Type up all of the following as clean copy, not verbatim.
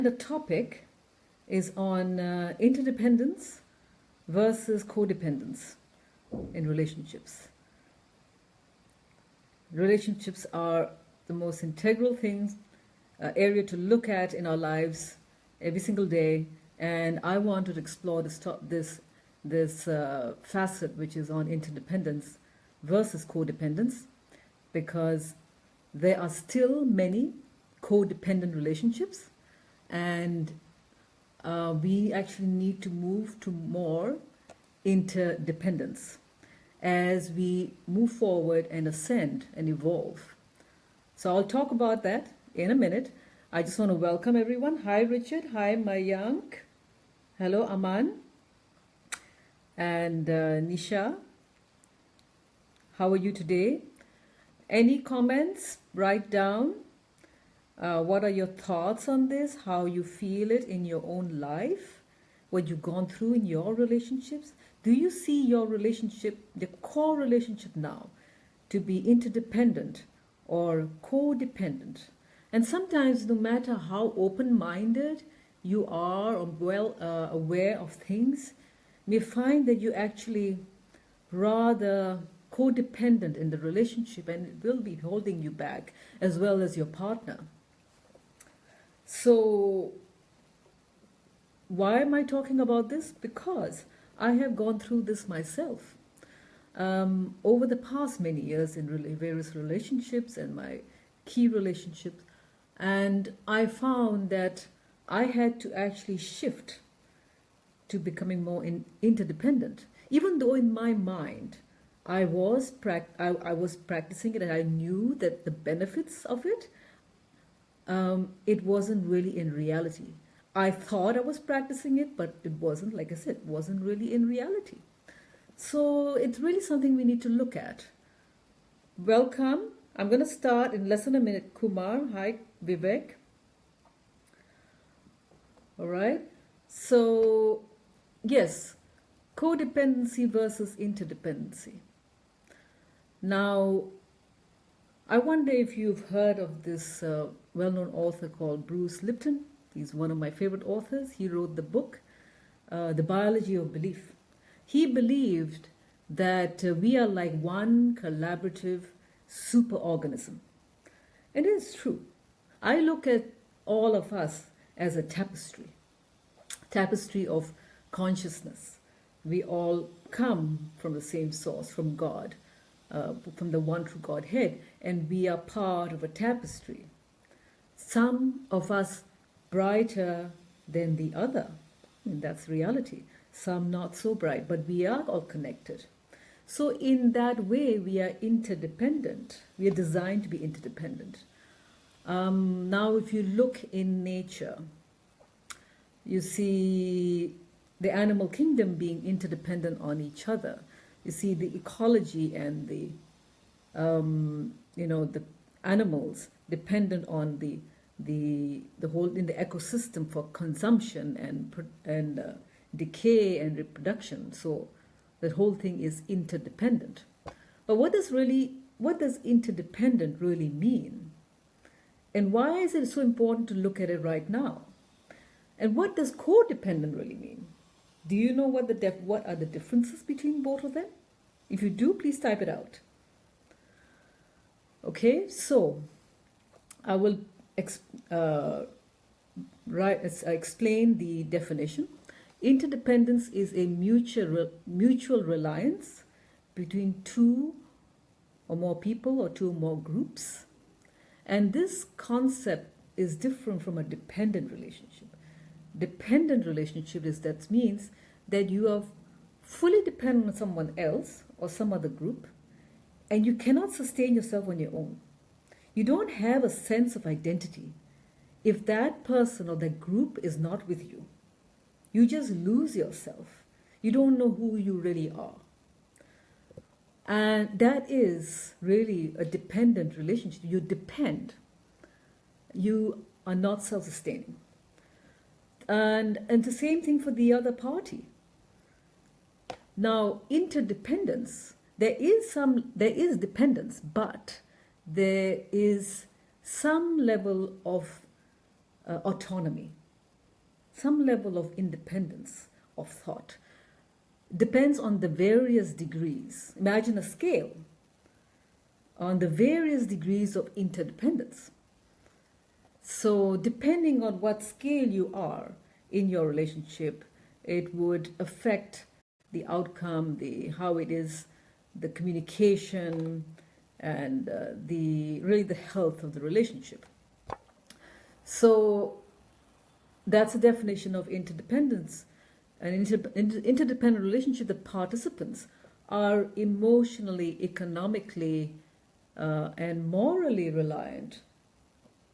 The topic is on interdependence versus codependence in relationships. Relationships are the most integral things, area to look at in our lives every single day, and I wanted to explore this facet, which is on interdependence versus codependence, because there are still many codependent relationships, and we actually need to move to more interdependence as we move forward and ascend and evolve. So I'll talk about that in a minute. I just want to welcome everyone. Hi Richard, hi Mayank, hello Aman, and Nisha. How are you today? Any comments? Write down. What are your thoughts on this? How you feel it in your own life? What you've gone through in your relationships? Do you see your relationship, the core relationship now, to be interdependent or codependent? And sometimes, no matter how open-minded you are or well aware of things, you may find that you're actually rather codependent in the relationship, and it will be holding you back, as well as your partner. So why am I talking about this? Because I have gone through this myself over the past many years in various relationships and my key relationships, and I found that I had to actually shift to becoming more interdependent, even though in my mind I was practicing it and I knew that the benefits of it. It wasn't really in reality. I thought I was practicing it, but it wasn't, like I said, it wasn't really in reality. So it's really something we need to look at. Welcome. I'm going to start in less than a minute. Kumar, hi, Vivek. All right. So, yes, codependency versus interdependency. Now, I wonder if you've heard of this well-known author called Bruce Lipton. He's one of my favorite authors. He wrote the book, The Biology of Belief. He believed that we are like one collaborative superorganism. And it is true. I look at all of us as a tapestry of consciousness. We all come from the same source, from God. From the one true Godhead, and we are part of a tapestry. Some of us brighter than the other, and that's reality. Some not so bright, but we are all connected. So in that way, we are interdependent. We are designed to be interdependent. Now, if you look in nature, you see the animal kingdom being interdependent on each other. You see the ecology and the animals dependent on the whole in the ecosystem for consumption and decay and reproduction. So that whole thing is interdependent. But what does interdependent really mean? And why is it so important to look at it right now? And what does codependent really mean? Do you know what are the differences between both of them? If you do, please type it out. Okay, so I will explain the definition. Interdependence is a mutual reliance between two or more people or two or more groups. And this concept is different from a dependent relationship. Dependent relationship means that you are fully dependent on someone else or some other group, and you cannot sustain yourself on your own. You don't have a sense of identity if that person or that group is not with you. You just lose yourself. You don't know who you really are. And that is really a dependent relationship. You depend. You are not self-sustaining. And the same thing for the other party. Now, interdependence, there is dependence, but there is some level of autonomy. some level of independence of thought. Depends on the various degrees. Imagine a scale on the various degrees of interdependence. So depending on what scale you are in your relationship, it would affect the outcome, how it is, the communication, and the health of the relationship. So that's the definition of interdependence. An interdependent relationship, the participants are emotionally, economically, and morally reliant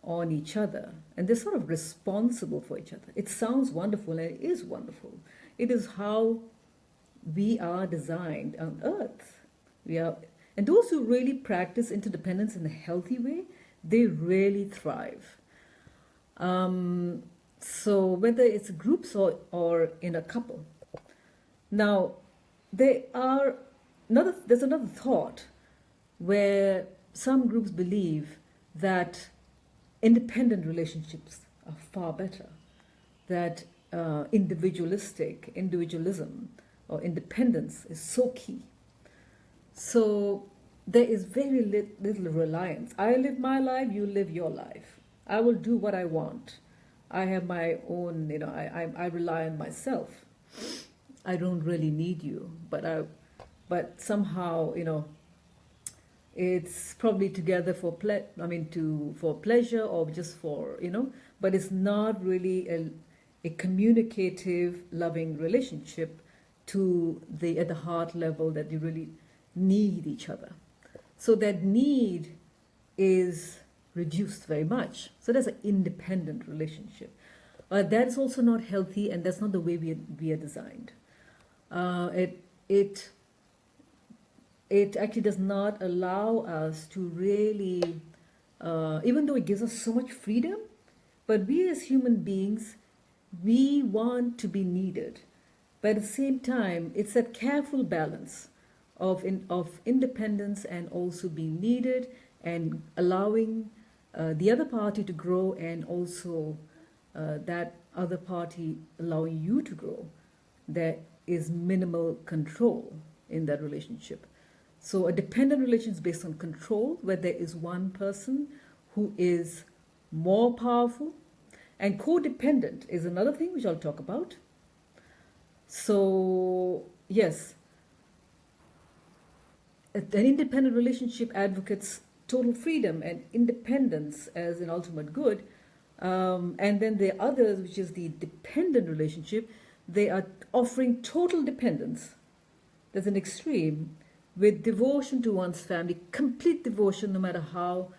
on each other, and they're sort of responsible for each other. It sounds wonderful, and it is wonderful. It is how we are designed on earth. And those who really practice interdependence in a healthy way, they really thrive. So whether it's groups or in a couple. Now, there's another thought where some groups believe that independent relationships are far better, that individualism or independence is so key. So there is very little reliance. I live my life, you live your life. I will do what I want. I have my own, I rely on myself. I don't really need you, but somehow, it's probably together for pleasure or just for, but it's not really a communicative, loving relationship at the heart level that you really need each other. So that need is reduced very much. So that's an independent relationship. That is also not healthy, and that's not the way we are designed. It actually does not allow us to really, even though it gives us so much freedom, but we as human beings, we want to be needed. But at the same time, it's that careful balance of independence and also being needed and allowing the other party to grow, and also that other party allowing you to grow. There is minimal control in that relationship. So a dependent relationship is based on control, where there is one person who is more powerful, and codependent is another thing which I'll talk about. So yes, an independent relationship advocates total freedom and independence as an ultimate good. And then the others, which is the dependent relationship, they are offering total dependence. There's an extreme with devotion to one's family, complete devotion, no matter how,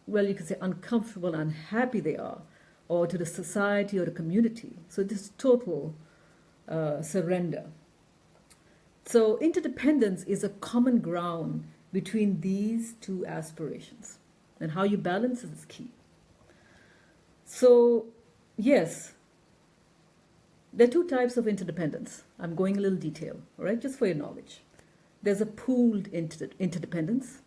you can say uncomfortable, unhappy they are, or to the society or the community. So this total surrender. So interdependence is a common ground between these two aspirations, and how you balance is key. So yes, there are two types of interdependence. I'm going a little detail, all right, just for your knowledge. There's a pooled interdependence,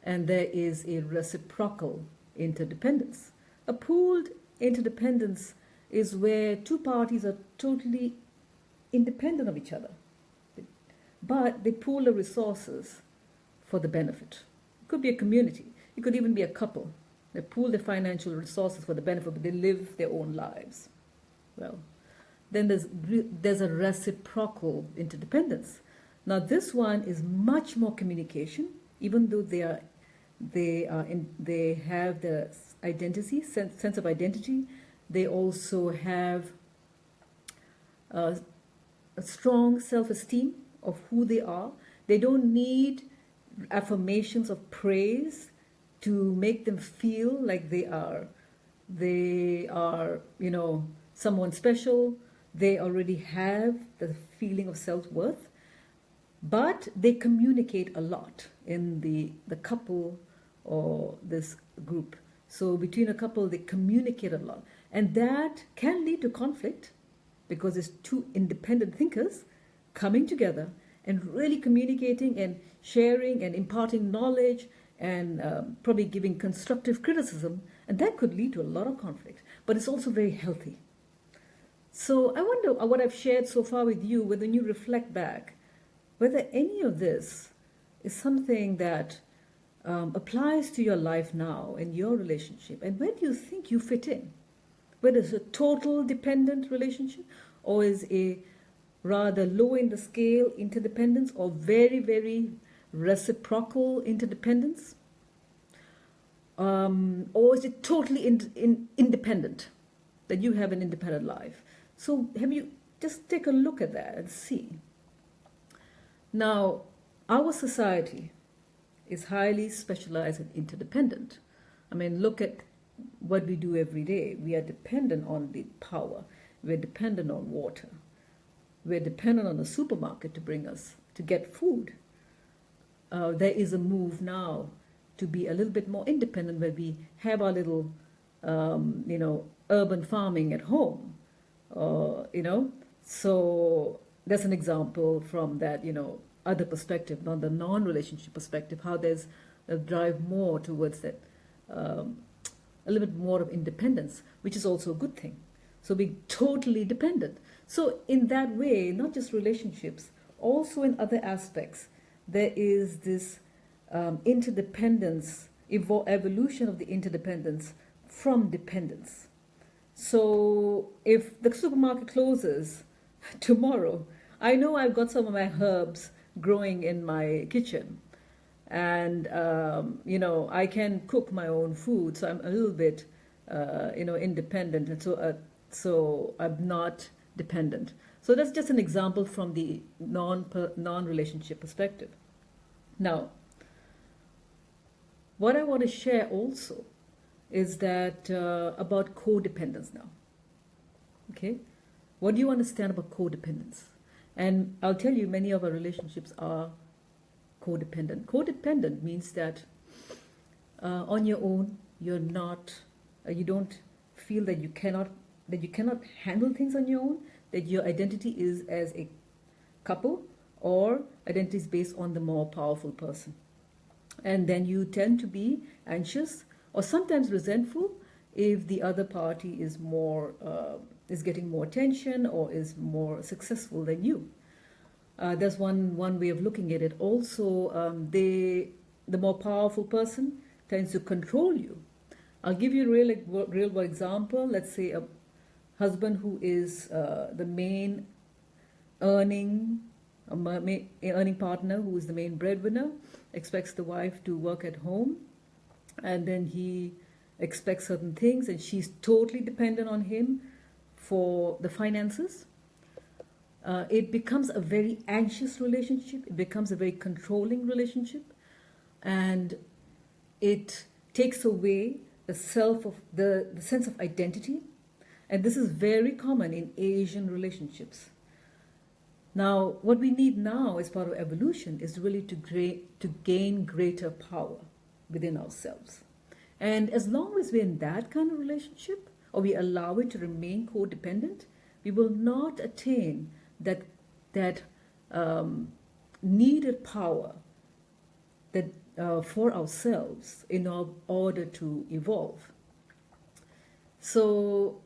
and there is a reciprocal interdependence. A pooled interdependence is where two parties are totally independent of each other, but they pool the resources for the benefit. It could be a community. It could even be a couple. They pool their financial resources for the benefit, but they live their own lives. Well, then there's a reciprocal interdependence. Now this one is much more communication, even though they have the identity, sense of identity. They also have a strong self-esteem of who they are. They don't need affirmations of praise to make them feel like they are, someone special. They already have the feeling of self-worth, but they communicate a lot in the couple or this group. So between a couple, they communicate a lot, and that can lead to conflict because it's two independent thinkers coming together and really communicating and sharing and imparting knowledge and probably giving constructive criticism, and that could lead to a lot of conflict. but it's also very healthy. So I wonder what I've shared so far with you, when you reflect back, whether any of this is something that applies to your life now and your relationship, and where do you think you fit in? Whether it's a total dependent relationship, or is a rather low in the scale interdependence, or very, very reciprocal interdependence, or is it totally independent, that you have an independent life? So have you just take a look at that and see. Now, our society is highly specialized and interdependent. I mean, look at what we do every day. We are dependent on the power. We're dependent on water. We're dependent on the supermarket to get food. There is a move now to be a little bit more independent, where we have our little, urban farming at home. So that's an example from that, other perspective, not the non-relationship perspective, how there's a drive more towards that, a little bit more of independence, which is also a good thing. So being totally dependent. So in that way, not just relationships, also in other aspects, there is this interdependence, evolution of the interdependence from dependence. So if the supermarket closes tomorrow, I know I've got some of my herbs growing in my kitchen, and I can cook my own food, so I'm a little bit independent, and so I'm not dependent. So that's just an example from the non-relationship perspective. Now, what I want to share also is that about codependence now. Okay, what do you understand about codependence? And I'll tell you, many of our relationships are codependent. Codependent means that on your own, you're not, you don't feel that you cannot handle things on your own, that your identity is as a couple, or identity is based on the more powerful person. And then you tend to be anxious or sometimes resentful if the other party is is getting more attention or is more successful than you. That's one way of looking at it. Also, the more powerful person tends to control you. I'll give you a real world example. Let's say a husband who is the main earning partner, who is the main breadwinner, expects the wife to work at home, and then he expects certain things, and she's totally dependent on him for the finances. It becomes a very anxious relationship. It becomes a very controlling relationship, and it takes away the sense of identity. And this is very common in Asian relationships. Now, what we need now as part of evolution is really to gain greater power within ourselves. And as long as we're in that kind of relationship, or we allow it to remain codependent, we will not attain that needed power that for ourselves in order to evolve. So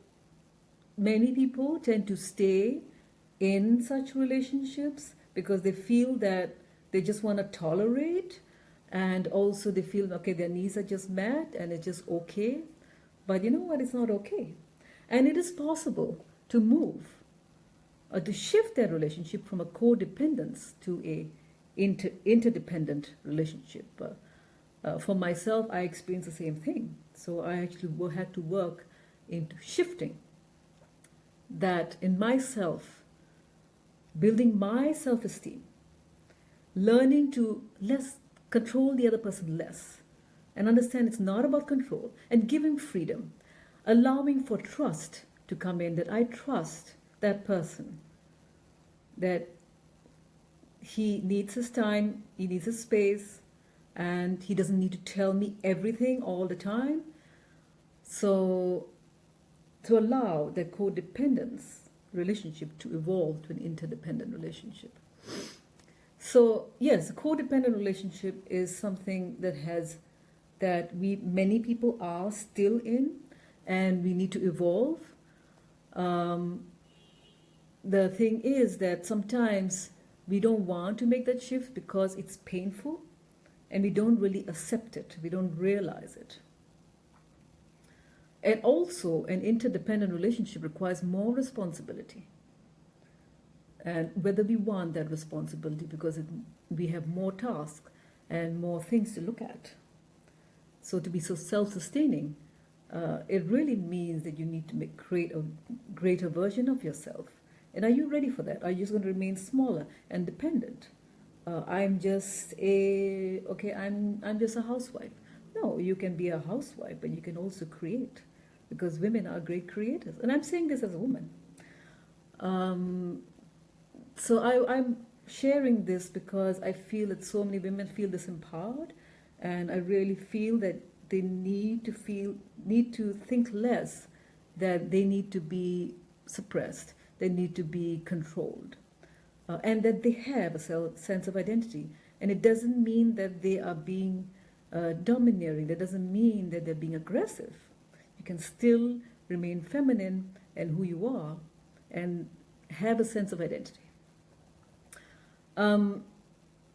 many people tend to stay in such relationships because they feel that they just want to tolerate, and also they feel, okay, their needs are just met and it's just okay. But you know what? It's not okay. And it is possible to move or to shift their relationship from a codependence to a interdependent relationship. For myself, I experienced the same thing. So I actually had to work into shifting that in myself, building my self-esteem, learning to control the other person less, and understand it's not about control, and giving freedom, allowing for trust to come in, that I trust that person, that he needs his time, he needs his space, and he doesn't need to tell me everything all the time. So to allow that codependence relationship to evolve to an interdependent relationship. So yes, a codependent relationship is something that many people are still in, and we need to evolve. Um, the thing is that sometimes we don't want to make that shift because it's painful and we don't really accept it, we don't realize it. And also, an interdependent relationship requires more responsibility. And whether we want that responsibility because we have more tasks and more things to look at. So to be so self-sustaining, it really means that you need to create a greater version of yourself. And are you ready for that? Are you just going to remain smaller and dependent? I'm just a housewife. No, you can be a housewife, but you can also create, because women are great creators. And I'm saying this as a woman. So I'm sharing this because I feel that so many women feel disempowered, and I really feel that they need to think less, that they need to be suppressed, they need to be controlled, and that they have a sense of identity. And it doesn't mean that they are being domineering. That doesn't mean that they're being aggressive. You can still remain feminine and who you are and have a sense of identity.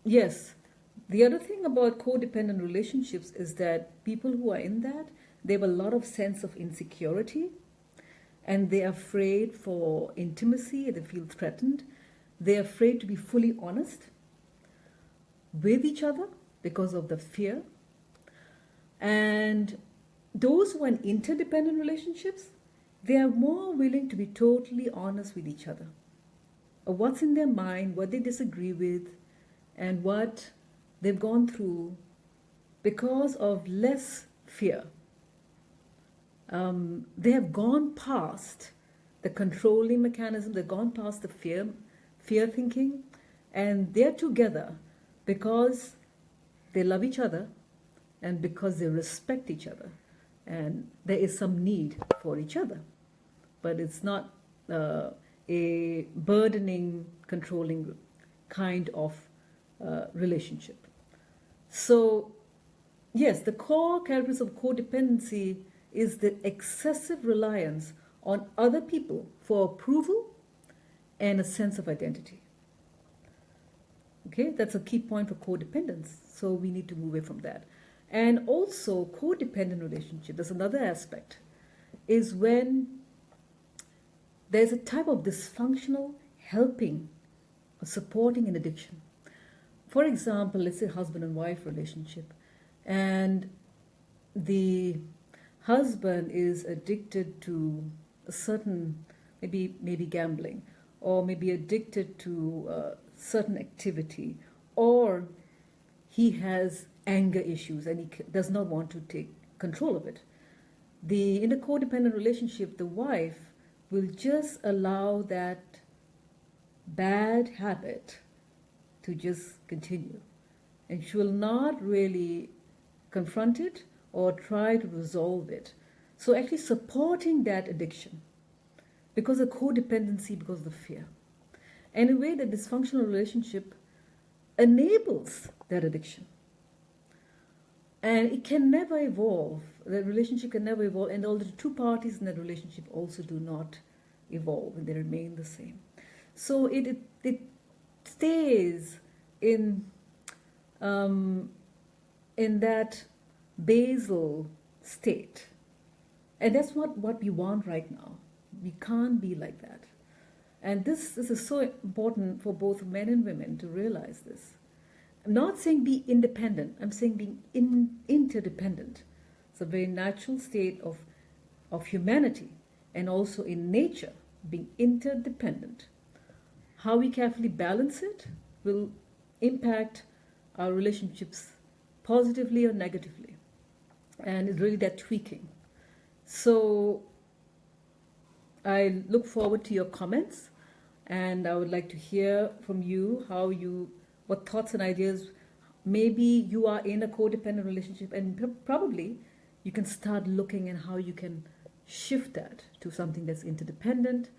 Yes, the other thing about codependent relationships is that people who are in that, they have a lot of sense of insecurity, and they're afraid for intimacy, they feel threatened. They're afraid to be fully honest with each other because of the fear. And those who are in interdependent relationships, they are more willing to be totally honest with each other. What's in their mind, what they disagree with, and what they've gone through because of less fear. They have gone past the controlling mechanism, they've gone past the fear thinking, and they're together because they love each other and because they respect each other. And there is some need for each other, but it's not a burdening, controlling kind of relationship. So, yes, the core characteristics of codependency is the excessive reliance on other people for approval and a sense of identity. Okay, that's a key point for codependence. So we need to move away from that. And also, codependent relationship, there's another aspect, is when there's a type of dysfunctional helping or supporting an addiction. For example, let's say husband and wife relationship, and the husband is addicted to a certain, maybe gambling, or maybe addicted to a certain activity, or he has anger issues and he does not want to take control of it. In a codependent relationship, the wife will just allow that bad habit to just continue, and she will not really confront it or try to resolve it. So actually supporting that addiction because of codependency, because of the fear. And in a way, the dysfunctional relationship enables that addiction. And it can never evolve. The relationship can never evolve. And all the two parties in that relationship also do not evolve, and they remain the same. So it stays in that basal state. And that's what we want right now. We can't be like that. And this is so important for both men and women to realize this. I'm not saying be independent. I'm saying being interdependent. It's a very natural state of humanity, and also in nature, being interdependent. How we carefully balance it will impact our relationships positively or negatively. And it's really that tweaking. So I look forward to your comments, and I would like to hear from you what thoughts and ideas. Maybe you are in a codependent relationship, and probably you can start looking at how you can shift that to something that's interdependent,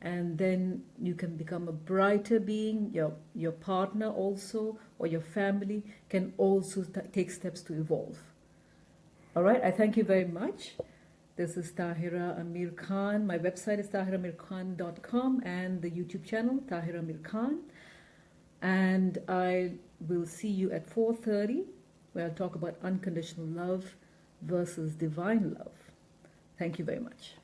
and then you can become a brighter being. Your partner also, or your family, can also take steps to evolve. All right, I thank you very much, This is Tahira Amir Khan. My website is tahiramirkhan.com and the YouTube channel Tahira Amir Khan. And I will see you at 4:30, where I'll talk about unconditional love versus divine love. Thank you very much.